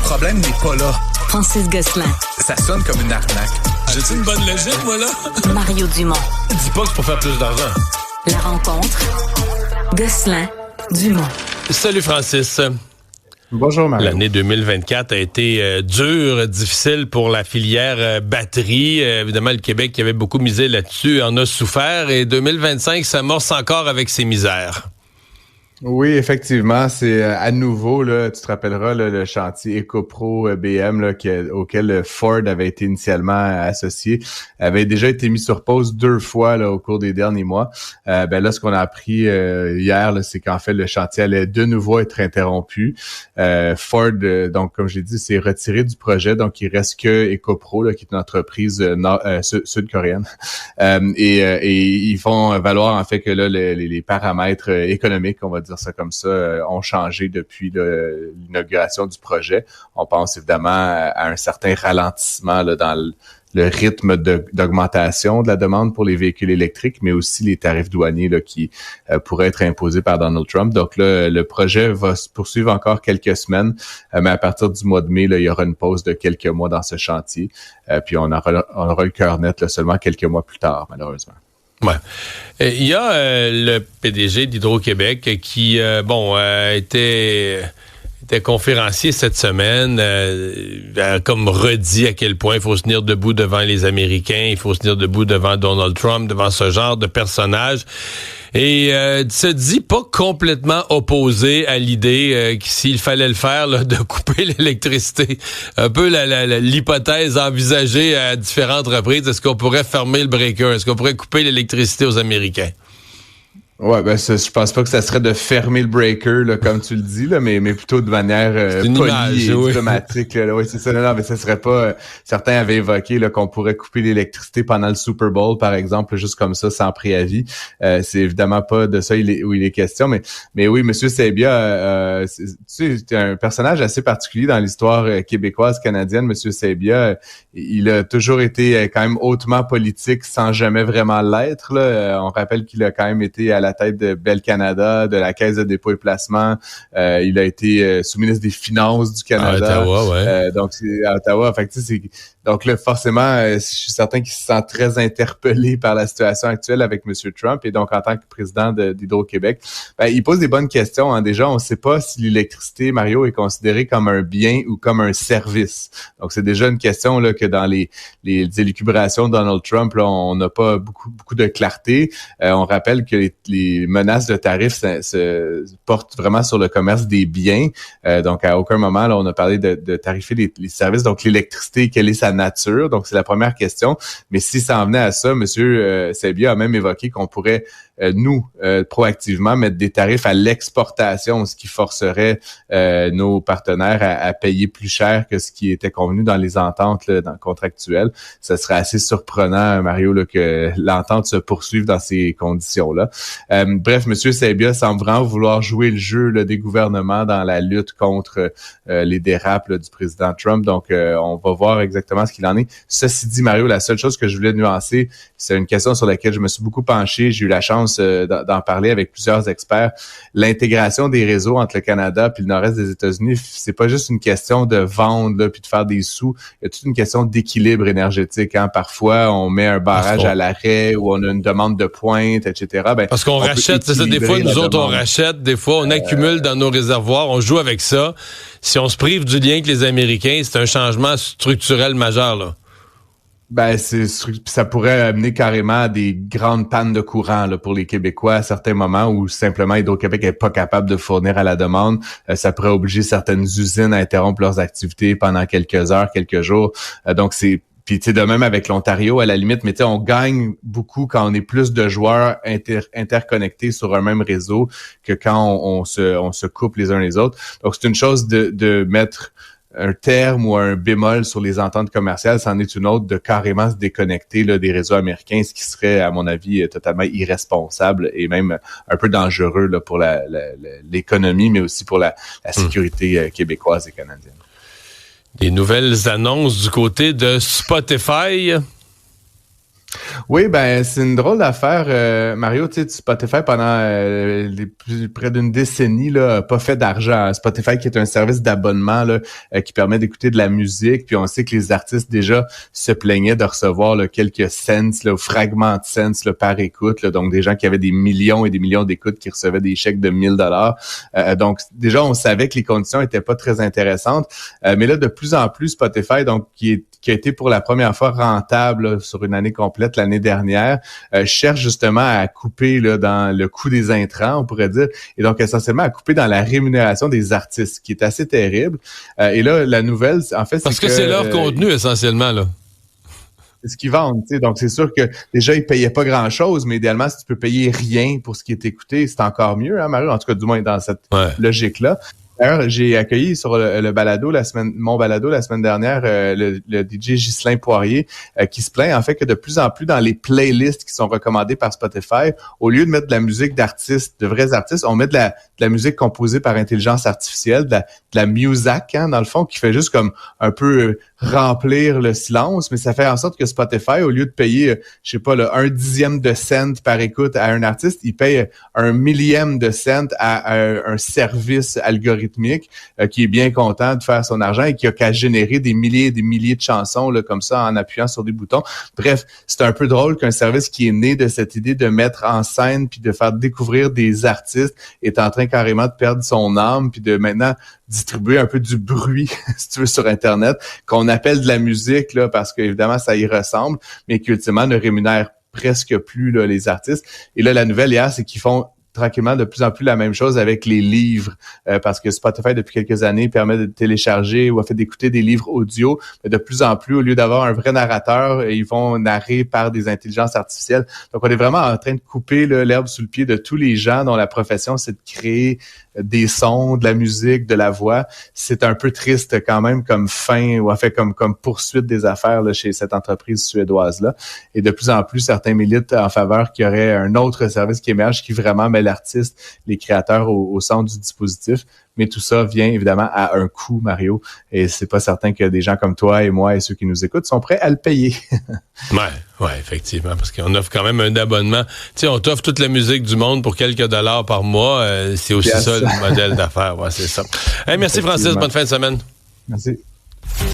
problème n'est pas là. Francis Gosselin. Ça sonne comme une arnaque. J'ai-tu une bonne logique, moi, là? Mario Dumont. Dis pas que c'est pour faire plus d'argent. La rencontre. Gosselin. Dumont. Salut, Francis. Bonjour, Mario. L'année 2024 a été dure, difficile pour la filière batterie. Évidemment, le Québec qui avait beaucoup misé là-dessus en a souffert. Et 2025 s'amorce encore avec ses misères. Oui, effectivement, c'est à nouveau, là, tu te rappelleras, là, le chantier EcoPro BM là, auquel Ford avait été initialement associé, avait déjà été mis sur pause 2 fois là, au cours des derniers mois. Là, ce qu'on a appris hier, là, c'est qu'en fait, le chantier allait de nouveau être interrompu. Ford, donc, comme je l'ai dit, s'est retiré du projet, donc il reste que EcoPro, là, qui est une entreprise sud-coréenne. Et ils font valoir, en fait, que là, les paramètres économiques, on va dire ça comme ça, ont changé depuis l'inauguration du projet. On pense évidemment à un certain ralentissement là, dans le rythme d'augmentation de la demande pour les véhicules électriques, mais aussi les tarifs douaniers là, qui pourraient être imposés par Donald Trump. Donc là, le projet va se poursuivre encore quelques semaines, mais à partir du mois de mai, là, il y aura une pause de quelques mois dans ce chantier. Puis on aura le cœur net là, seulement quelques mois plus tard, malheureusement. Ouais. Il y a le PDG d'Hydro-Québec qui, était conférencier cette semaine, a comme redit à quel point il faut se tenir debout devant les Américains, il faut se tenir debout devant Donald Trump, devant ce genre de personnage. Et se dit pas complètement opposé à l'idée que s'il fallait le faire, là, de couper l'électricité. Un peu l'hypothèse envisagée à différentes reprises. Est-ce qu'on pourrait fermer le breaker? Est-ce qu'on pourrait couper l'électricité aux Américains? Ouais, je pense pas que ça serait de fermer le breaker, là, comme tu le dis, là, mais plutôt de manière polie et diplomatique. Là. Oui, c'est ça. Non, mais ça serait pas. Certains avaient évoqué là, qu'on pourrait couper l'électricité pendant le Super Bowl, par exemple, juste comme ça, sans préavis. C'est évidemment pas de ça où il est question, mais oui, Monsieur Sabia, c'est un personnage assez particulier dans l'histoire québécoise canadienne. Monsieur Sabia, il a toujours été quand même hautement politique, sans jamais vraiment l'être. Là, on rappelle qu'il a quand même été à la tête de Bell Canada, de la Caisse de dépôt et placement. Il a été sous-ministre des Finances du Canada. À Ottawa, ouais. Donc, c'est à Ottawa. Fait que, donc là, forcément, je suis certain qu'il se sent très interpellé par la situation actuelle avec M. Trump. Et donc, en tant que président d'Hydro-Québec, il pose des bonnes questions. Hein. Déjà, on ne sait pas si l'électricité, Mario, est considérée comme un bien ou comme un service. Donc, c'est déjà une question là que dans les élucubrations de Donald Trump, là, on n'a pas beaucoup de clarté. On rappelle que les menaces de tarifs se portent vraiment sur le commerce des biens. Donc, à aucun moment, là, on a parlé de tarifer les services. Donc, l'électricité, quelle est sa nature? Donc, c'est la première question. Mais si ça en venait à ça, M. Sabia a même évoqué qu'on pourrait proactivement mettre des tarifs à l'exportation, ce qui forcerait nos partenaires à payer plus cher que ce qui était convenu dans les ententes là, contractuelles. Ça serait assez surprenant, Mario, là, que l'entente se poursuive dans ces conditions-là. Bref, M. Sabia semble vraiment vouloir jouer le jeu là, des gouvernements dans la lutte contre les dérapes là, du président Trump. Donc, on va voir exactement ce qu'il en est. Ceci dit, Mario, la seule chose que je voulais nuancer, c'est une question sur laquelle je me suis beaucoup penché. J'ai eu la chance d'en parler avec plusieurs experts. L'intégration des réseaux entre le Canada puis le nord-est des États-Unis, c'est pas juste une question de vendre là, puis de faire des sous. Il y a toute une question d'équilibre énergétique. Hein. Parfois, on met un barrage à l'arrêt ou on a une demande de pointe, etc. Parce qu'on rachète, c'est ça. Des fois, nous autres, on rachète. Des fois, on accumule dans nos réservoirs. On joue avec ça. Si on se prive du lien avec les Américains, c'est un changement structurel majeur, là. Ça pourrait amener carrément à des grandes pannes de courant là, pour les Québécois à certains moments où simplement Hydro-Québec n'est pas capable de fournir à la demande. Ça pourrait obliger certaines usines à interrompre leurs activités pendant quelques heures, quelques jours. Puis tu sais, de même avec l'Ontario, à la limite, mais tu sais, on gagne beaucoup quand on est plus de joueurs interconnectés sur un même réseau que quand on se coupe les uns les autres. Donc, c'est une chose de mettre un terme ou un bémol sur les ententes commerciales, c'en est une autre de carrément se déconnecter là, des réseaux américains, ce qui serait, à mon avis, totalement irresponsable et même un peu dangereux là, pour l'économie, mais aussi pour la sécurité québécoise et canadienne. Des nouvelles annonces du côté de Spotify. Oui, ben c'est une drôle d'affaire, Mario. Tu sais, Spotify pendant près d'une décennie là, a pas fait d'argent. Spotify qui est un service d'abonnement là, qui permet d'écouter de la musique. Puis on sait que les artistes déjà se plaignaient de recevoir là, quelques cents, là, ou fragments de cents là, par écoute. Là, donc des gens qui avaient des millions et des millions d'écoutes qui recevaient des chèques de $1000. Donc déjà on savait que les conditions étaient pas très intéressantes. Mais là de plus en plus Spotify, donc qui a été pour la première fois rentable là, sur une année complète l'année dernière, cherche justement à couper là, dans le coût des intrants, on pourrait dire, et donc essentiellement à couper dans la rémunération des artistes, qui est assez terrible. Et là, la nouvelle, en fait, parce que c'est leur contenu essentiellement là. C'est ce qu'ils vendent, tu sais. Donc c'est sûr que déjà ils payaient pas grand-chose, mais idéalement si tu peux payer rien pour ce qui est écouté, c'est encore mieux, hein, Mario, en tout cas du moins dans cette logique-là. D'ailleurs, j'ai accueilli sur le balado mon balado la semaine dernière, le DJ Ghislain Poirier, qui se plaint en fait que de plus en plus dans les playlists qui sont recommandées par Spotify, au lieu de mettre de la musique d'artistes, de vrais artistes, on met de la musique composée par intelligence artificielle, de la music, hein, dans le fond, qui fait juste comme un peu remplir le silence, mais ça fait en sorte que Spotify, au lieu de payer, je sais pas, là, 1/10 de cent par écoute à un artiste, il paye 1/1000 de cent à un service algorithmique qui est bien content de faire son argent et qui a qu'à générer des milliers et des milliers de chansons là, comme ça en appuyant sur des boutons. Bref, c'est un peu drôle qu'un service qui est né de cette idée de mettre en scène puis de faire découvrir des artistes est en train carrément de perdre son âme puis de maintenant distribuer un peu du bruit, si tu veux, sur Internet, qu'on appelle de la musique là, parce qu'évidemment ça y ressemble, mais qui ultimement ne rémunère presque plus là, les artistes. Et là, la nouvelle hier, c'est qu'ils font tranquillement de plus en plus la même chose avec les livres, parce que Spotify, depuis quelques années, permet de télécharger ou a fait d'écouter des livres audio, mais de plus en plus, au lieu d'avoir un vrai narrateur, ils vont narrer par des intelligences artificielles. Donc, on est vraiment en train de couper là, l'herbe sous le pied de tous les gens dont la profession, c'est de créer des sons, de la musique, de la voix. C'est un peu triste quand même comme fin, ou en fait comme poursuite des affaires là, chez cette entreprise suédoise-là. Et de plus en plus, certains militent en faveur qu'il y aurait un autre service qui émerge qui vraiment met l'artiste, les créateurs au centre du dispositif. Mais tout ça vient évidemment à un coût, Mario. Et c'est pas certain que des gens comme toi et moi et ceux qui nous écoutent sont prêts à le payer. Ouais, effectivement, parce qu'on offre quand même un abonnement. Tu sais, on t'offre toute la musique du monde pour quelques dollars par mois. C'est aussi ça le modèle d'affaires. Ouais, c'est ça. Hey, merci Francis, bonne fin de semaine. Merci.